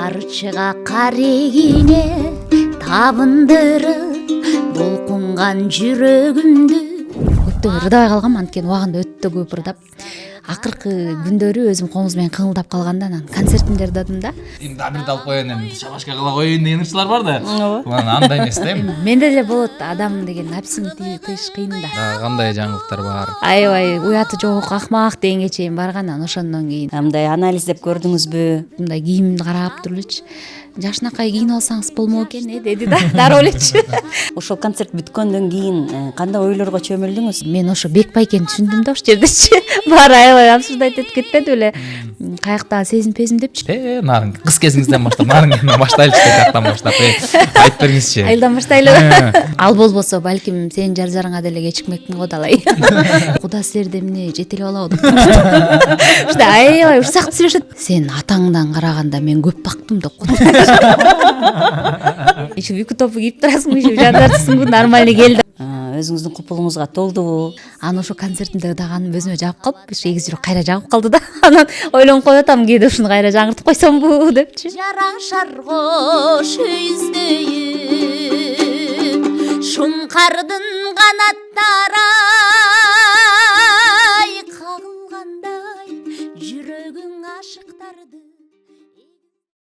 карчыга карегине табындырып толкунган жүрөгүмдү. Көптөн ырдабай калгам, анткени убагында өтө көп ырдап. Акыркы күндөрү өзүм комуз менен кыңылдап калганда анан концертимди ырдадым да. Эми дабирди алып коеюн, эми шабашка кыла коеюн деген ырчылар бар да. Ооба. Андай эмес да эми. Менде деле болот, адам деген напсини тыйыш кыйын да. Кандай жаңылыктар бар? Аябай уяты жок акмак дегенге чейин барган, анан ошондон кийин Мындай анализдеп көрдүңүзбү? мындай кийимди карап туруп элечи. Жашынакай кийинип алсаңыз болмок экен, деди да, дароо элечи. Ошол концерт бүткөндөн кийин кандай ойлорго чөмүлдүңүз? Мен ошо Бек Байкени түшүндүм да ошол жердечи. Баары аябай абсурдайт этип кетпеди беле. Каяктагы сезинпесим депчи. Нарын кыз кезиңизден баштап, нарын баштайлычы каяктан баштап. Айтып бергиңизчи. Айылдан баштайлы. Ал болбосо балким сенин жар-жарыңа деле кечикмекмин го далай. Куда силерди эмне жетелеп алабы деп. Ушта аябай урсак сүйлөшөт. Сен атаңдан караганда мен көп бактым деп. Иши үкү топу кийип турасың, иши жандартсыңбы, нормально келди. Өзүңүздүн купулуңузга толдубу? Анан ошо концертимде ырдаганым өзүмө жагып калып, эгиз жүрөк кайра жагып калды да. Анан ойлонуп коюп атам, кээде ушуну кайра жаңыртып койсомбу депчи. Жарашар кош өйүздөйүп, шуңкардын канаттары